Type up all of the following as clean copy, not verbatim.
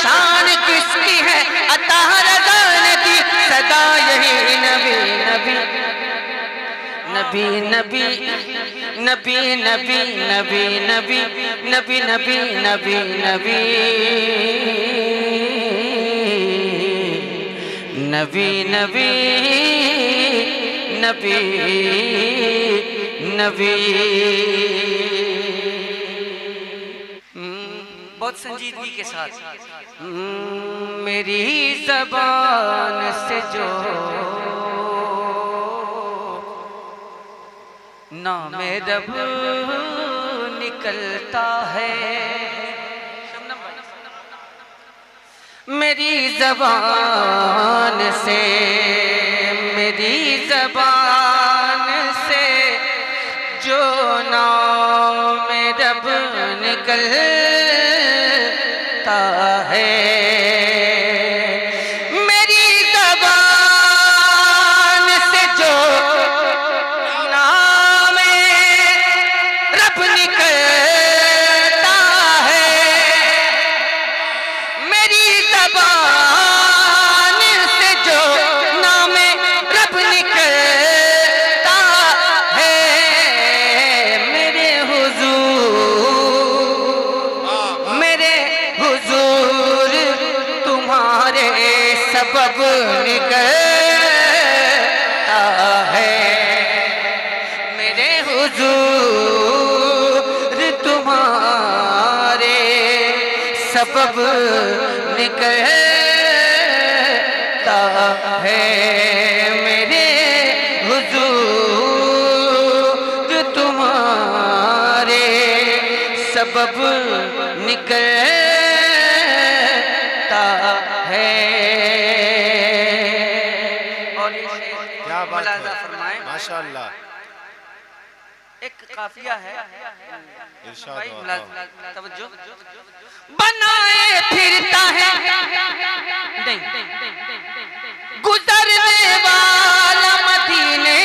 शान किसकी है अता रज़ा ने दी सदा यही नबी नबी नबी नबी नबी नबी नबी नबी नबी नबी नबी नबी नबी नबी नबी बहुत संजीदगी के साथ मेरी ज़बान से जो नाम रब निकलता है, मेरी ज़बान से, मेरी ज़बान से जो नाम रब निकलता है, मेरी ज़बान से जो नाम रब निकलता है, मेरी ज़बान से जो नाम रब निकलता है, मेरे हुजूर तुम्हारे सबब निकलता है, मेरे हुजूर तुम्हारे सबब निकलता है, मेरे हुजूर तुम्हारे सबब निकलता है। और क्या बात मुलाजा है, फरमाएं, माशाअल्लाह। एक काफिया है, इरशाद भाई हुआ। तवज्जो, बनाए फिरता है नहीं गुजरने वाला मदीने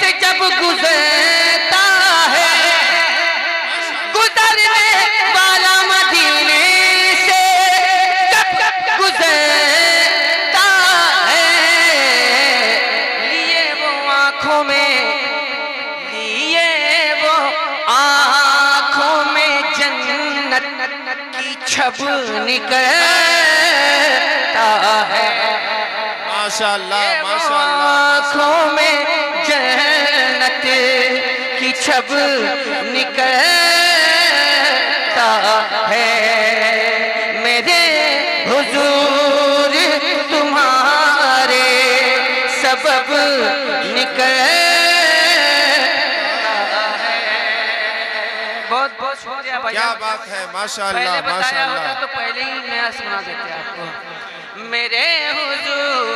से जब गुजरता है, गुजरने वाला मदीने से जब गुजरता है, लिए वो आँखों में, लिए वो आँखों में जन्नत की छब निकलता है, माशाअल्लाह माशाअल्लाह। आँखों में जन्नत की छब निकलता है, मेरे हुजूर तुम्हारे सबब निकलता है। बहुत बहुत शुक्रिया भाई। क्या बात है, माशाअल्लाह पहले बताया होता माशाअल्लाह। तो पहले ही नया सुना देते आपको। मेरे हुजूर,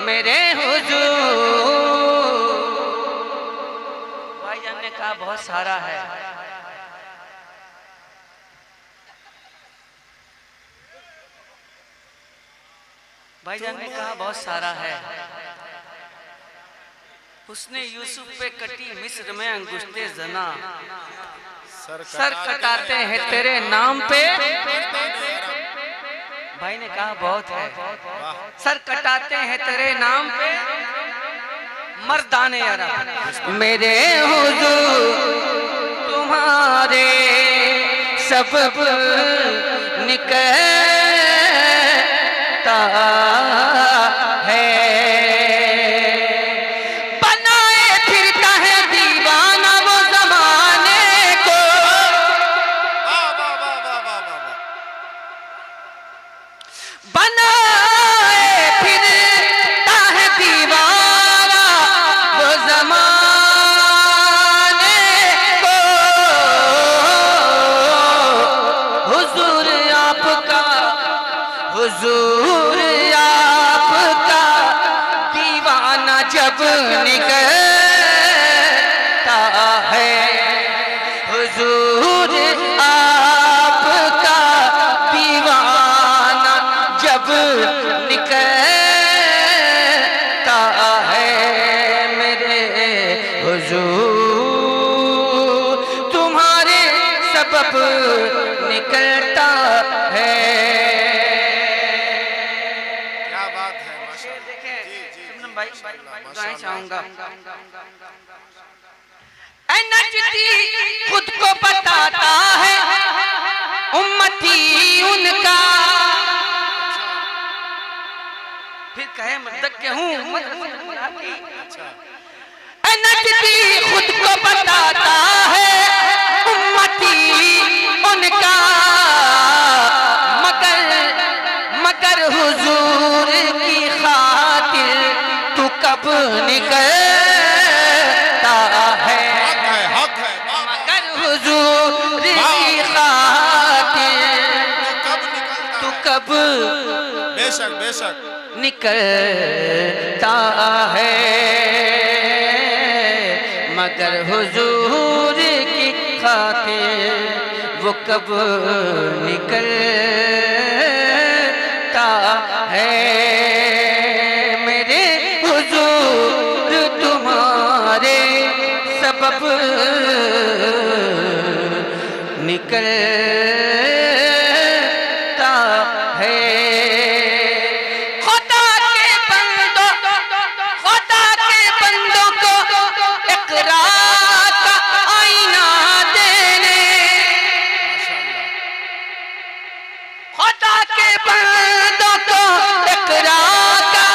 मेरे हुजूर, भाईजान ने कहा बहुत सारा है, भाईजान ने कहा बहुत सारा है। उसने यूसुफ पे कटी मिस्र में अंगुश्ते जना, सर कटाते हैं तेरे नाम पे। भाई ने कहा बहुत है, सर कटाते हैं तेरे नाम पे मर्दाने अरब, मेरे हुजूर तुम्हारे सबब निकलता है, बनाए फिरता है दीवाना वो जमाने को, वाह वाह वाह वाह वाह वाह। बनाए फिरता है दीवाना वो जमाने को, हुजूर आपका, हुजूर आपका दीवाना जब निकलता है, हुजूर आपका दीवाना जब निकलता है, मेरे हुजूर तुम्हारे सबब निकलता है। दुआएं चाहूंगा। ऐ नजदी खुद को बताता है उम्मती उनका, फिर कहे मदद के हूँ नजदी खुद को बताता है उम्मती उनका, मगर हुजूर की खातिर तू कब निकलता है, मगर हुजूर की खातिर तू कब बेशक बेशक निकलता है, मगर हुजूर की खातिर वो कब निकलता है। मेरे हुजूर तुम्हारे सबब निकलता है। खुदा के बंदों को इकरार का आईना देने, खुदा के बंदों को इकरार का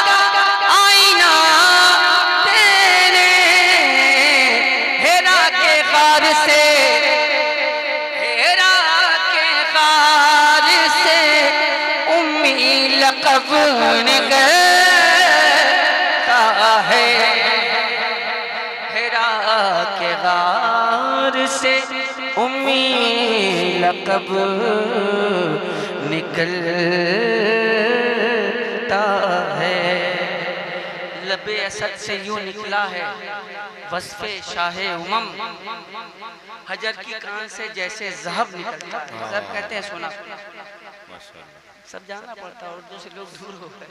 आईना देने, हेरा के गार से उम्मी लक़ब निकलता है, हेरा के गार से उम्मी लक़ब निकलता है। लबे असद से यूं निकला है वस्फ़े शाहे उमम, हजर की कान से जैसे ज़हब निकलता है। ज़हब कहते हैं सोना, सब जाना पड़ता है, उर्दू से लोग दूर हो गए।